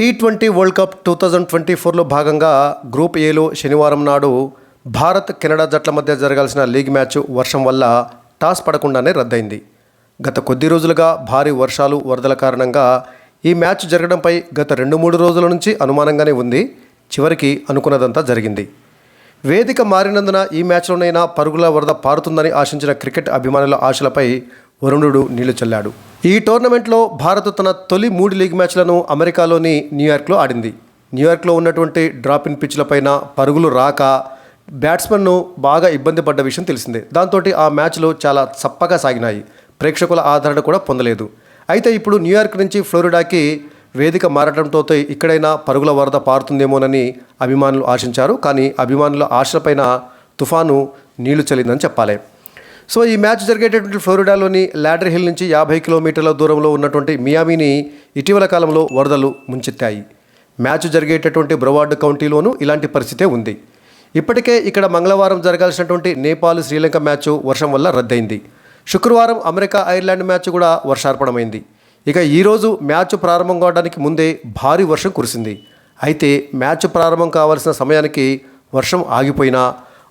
T20 world cup 2024లో భాగంగా group ఏలో శనివారం నాడు భారత్ కెనడా జట్ల మధ్య జరగాల్సిన లీగ్ మ్యాచ్ వర్షం వల్ల టాస్ పడకుండానే రద్దయింది. గత కొద్ది రోజులుగా భారీ వర్షాలు వరదల కారణంగా ఈ మ్యాచ్ జరగడంపై గత 2-3 రోజుల నుంచి అనుమానంగానే ఉంది. చివరికి అనుకున్నదంతా జరిగింది. వేదిక మారినందున ఈ మ్యాచ్లోనైనా పరుగుల వరద పారుతుందని ఆశించిన క్రికెట్ అభిమానుల ఆశలపై వరుణుడు నీళ్లు చల్లాడు. ఈ టోర్నమెంట్లో భారత్ తన తొలి 3 లీగ్ మ్యాచ్లను అమెరికాలోని న్యూయార్క్లో ఆడింది. న్యూయార్క్లో ఉన్నటువంటి డ్రాప్-ఇన్ పిచ్లపైన పరుగులు రాక బ్యాట్స్మెన్ను బాగా ఇబ్బంది పడ్డ విషయం తెలిసిందే. దాంతో ఆ మ్యాచ్లు చాలా చప్పగా సాగినాయి. ప్రేక్షకుల ఆదరణ కూడా పొందలేదు. అయితే ఇప్పుడు న్యూయార్క్ నుంచి ఫ్లోరిడాకి వేదిక మారడంతో ఇక్కడైనా పరుగుల వరద పారుతుందేమోనని అభిమానులు ఆశించారు. కానీ అభిమానుల ఆశలపైన తుఫాను నీళ్లు చల్లిందని చెప్పాలి. సో ఈ మ్యాచ్ జరిగేటటువంటి ఫ్లోరిడాలోని లాడర్ హిల్ నుంచి 50 కిలోమీటర్ల దూరంలో ఉన్నటువంటి మియామీని ఇటీవల కాలంలో వరదలు ముంచెత్తాయి. మ్యాచ్ జరిగేటటువంటి బ్రవార్డ్ కౌంటీలోనూ ఇలాంటి పరిస్థితే ఉంది. ఇప్పటికే ఇక్కడ మంగళవారం జరగాల్సినటువంటి నేపాల్ శ్రీలంక మ్యాచ్ వర్షం వల్ల రద్దయింది. శుక్రవారం అమెరికా ఐర్లాండ్ మ్యాచ్ కూడా వర్షార్పణమైంది. ఇక ఈరోజు మ్యాచ్ ప్రారంభం కావడానికి ముందే భారీ వర్షం కురిసింది. అయితే మ్యాచ్ ప్రారంభం కావాల్సిన సమయానికి వర్షం ఆగిపోయినా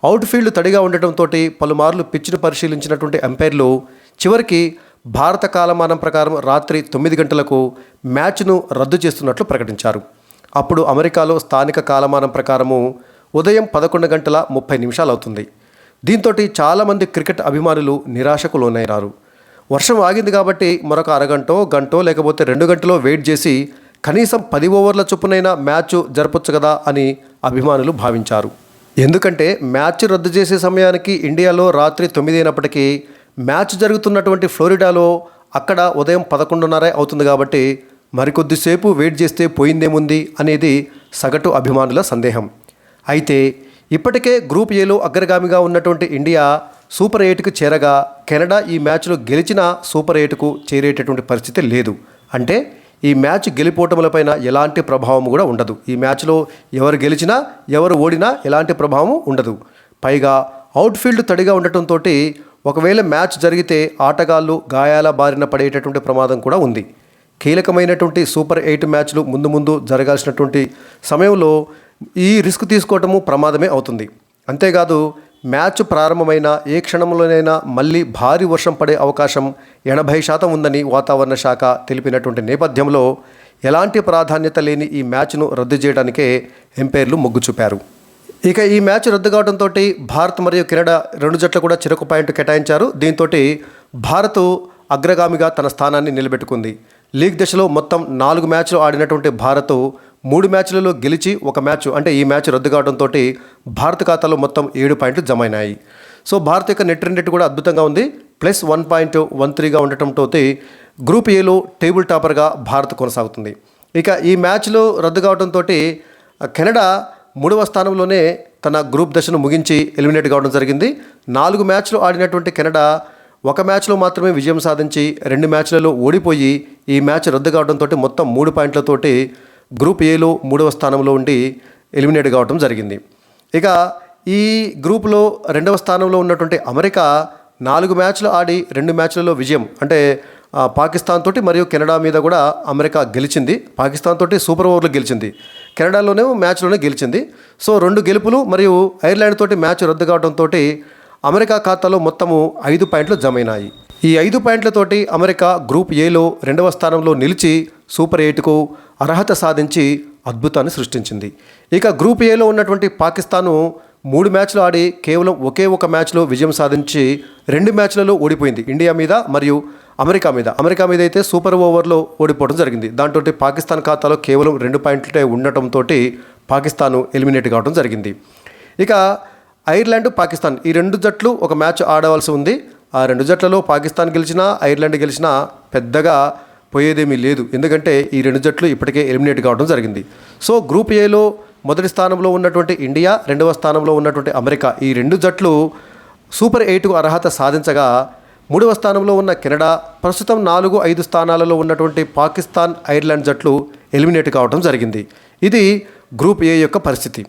అవుట్ఫీల్డ్ తడిగా ఉండటంతో పలుమార్లు పిచ్ను పరిశీలించినటువంటి అంపైర్లు చివరికి భారత కాలమానం ప్రకారం రాత్రి 9 గంటలకు మ్యాచ్ను రద్దు చేస్తున్నట్లు ప్రకటించారు. అప్పుడు అమెరికాలో స్థానిక కాలమానం ప్రకారము ఉదయం 11:30 అవుతుంది. దీంతో చాలామంది క్రికెట్ అభిమానులు నిరాశకు లోనయ్యారు. వర్షం ఆగింది కాబట్టి మరొక అరగంటో గంటో లేకపోతే 2 గంటలో వెయిట్ చేసి కనీసం 10 ఓవర్ల చొప్పునైనా మ్యాచ్ జరపొచ్చు కదా అని అభిమానులు భావించారు. ఎందుకంటే మ్యాచ్ రద్దు చేసే సమయానికి ఇండియాలో రాత్రి 9 అయినప్పటికీ మ్యాచ్ జరుగుతున్నటువంటి ఫ్లోరిడాలో అక్కడ ఉదయం 11:30 అవుతుంది కాబట్టి మరికొద్దిసేపు వెయిట్ చేస్తే పోయిందేముంది అనేది సగటు అభిమానుల సందేహం. అయితే ఇప్పటికే గ్రూప్ ఏలో అగ్రగామిగా ఉన్నటువంటి ఇండియా సూపర్ 8కు చేరగా కెనడా ఈ మ్యాచ్లో గెలిచినా సూపర్ 8కు చేరేటటువంటి పరిస్థితి లేదు. అంటే ఈ మ్యాచ్ గెలిపోవటములపైన ఎలాంటి ప్రభావం కూడా ఉండదు. ఈ మ్యాచ్లో ఎవరు గెలిచినా ఎవరు ఓడినా ఎలాంటి ప్రభావం ఉండదు. పైగా అవుట్ఫీల్డ్ తడిగా ఉండటంతో ఒకవేళ మ్యాచ్ జరిగితే ఆటగాళ్ళు గాయాల బారిన పడేటటువంటి ప్రమాదం కూడా ఉంది. కీలకమైనటువంటి సూపర్ 8 మ్యాచ్లు ముందు జరగాల్సినటువంటి సమయంలో ఈ రిస్క్ తీసుకోవటము ప్రమాదమే అవుతుంది. అంతేకాదు మ్యాచ్ ప్రారంభమైన ఏ క్షణంలోనైనా మళ్ళీ భారీ వర్షం పడే అవకాశం 80% ఉందని వాతావరణ శాఖ తెలిపినటువంటి నేపథ్యంలో ఎలాంటి ప్రాధాన్యత లేని ఈ మ్యాచ్ను రద్దు చేయడానికే ఎంపైర్లు మొగ్గు చూపారు. ఇక ఈ మ్యాచ్ రద్దు కావడంతో భారత్ మరియు కెనడా 2 జట్లు కూడా చెరొక పాయింట్ కేటాయించారు. దీంతో భారత్ అగ్రగామిగా తన స్థానాన్ని నిలబెట్టుకుంది. లీగ్ దశలో మొత్తం 4 మ్యాచ్లు ఆడినటువంటి భారత్ 3 మ్యాచ్లలో గెలిచి 1 మ్యాచ్ అంటే ఈ మ్యాచ్ రద్దు కావడంతో భారత ఖాతాలో మొత్తం 7 పాయింట్లు జమ అయినాయి. సో భారత్ యొక్క నెట్ రన్ రేట్ కూడా అద్భుతంగా ఉంది. +1.13గా ఉండటంతో గ్రూప్ ఏలో టేబుల్ టాపర్గా భారత్ కొనసాగుతుంది. ఇక ఈ మ్యాచ్లో రద్దు కావడంతో కెనడా 3వ స్థానంలోనే తన గ్రూప్ దశను ముగించి ఎలిమినేట్ కావడం జరిగింది. 4 మ్యాచ్లు ఆడినటువంటి కెనడా 1 మ్యాచ్లో మాత్రమే విజయం సాధించి 2 మ్యాచ్లలో ఓడిపోయి ఈ మ్యాచ్ రద్దు కావడంతో మొత్తం 3 పాయింట్లతోటి గ్రూప్ ఏలో 3వ స్థానంలో ఉండి ఎలిమినేట్ కావడం జరిగింది. ఇక ఈ గ్రూప్లో 2వ స్థానంలో ఉన్నటువంటి అమెరికా 4 మ్యాచ్లు ఆడి 2 మ్యాచ్లలో విజయం అంటే పాకిస్తాన్ తోటి మరియు కెనడా మీద కూడా అమెరికా గెలిచింది. పాకిస్తాన్ తోటి సూపర్ ఓవర్లో గెలిచింది, కెనడాలోనే మ్యాచ్లోనే గెలిచింది. సో 2 గెలుపులు మరియు ఐర్లాండ్ తోటి మ్యాచ్ రద్దు కావడంతో అమెరికా ఖాతాలో మొత్తము 5 పాయింట్లు జమైనాయి. ఈ 5 పాయింట్లతోటి అమెరికా గ్రూప్ ఏలో 2వ స్థానంలో నిలిచి సూపర్ 8కు అర్హత సాధించి అద్భుతాన్ని సృష్టించింది. ఇక గ్రూప్ ఏలో ఉన్నటువంటి పాకిస్తాను 3 మ్యాచ్లు ఆడి కేవలం ఒకే ఒక మ్యాచ్లో విజయం సాధించి 2 మ్యాచ్లలో ఓడిపోయింది. ఇండియా మీద మరియు అమెరికా మీద అయితే సూపర్ ఓవర్లో ఓడిపోవడం జరిగింది. దాంతో పాకిస్తాన్ ఖాతాలో కేవలం 2 పాయింట్లే ఉండటంతో పాకిస్తాను ఎలిమినేట్ కావడం జరిగింది. ఇక ఐర్లాండ్ పాకిస్తాన్ ఈ 2 జట్లు ఒక మ్యాచ్ ఆడవలసి ఉంది. ఆ 2 జట్లలో పాకిస్తాన్ గెలిచినా ఐర్లాండ్ గెలిచినా పెద్దగా పోయేదేమీ లేదు. ఎందుకంటే ఈ 2 జట్లు ఇప్పటికే ఎలిమినేట్ కావడం జరిగింది. సో గ్రూప్ ఏలో మొదటి స్థానంలో ఉన్నటువంటి ఇండియా, 2వ స్థానంలో ఉన్నటువంటి అమెరికా ఈ 2 జట్లు సూపర్ 8కు అర్హత సాధించగా 3వ స్థానంలో ఉన్న కెనడా, ప్రస్తుతం 4-5 స్థానాలలో ఉన్నటువంటి పాకిస్తాన్, ఐర్లాండ్ జట్లు ఎలిమినేట్ కావడం జరిగింది. ఇది గ్రూప్ ఏ యొక్క పరిస్థితి.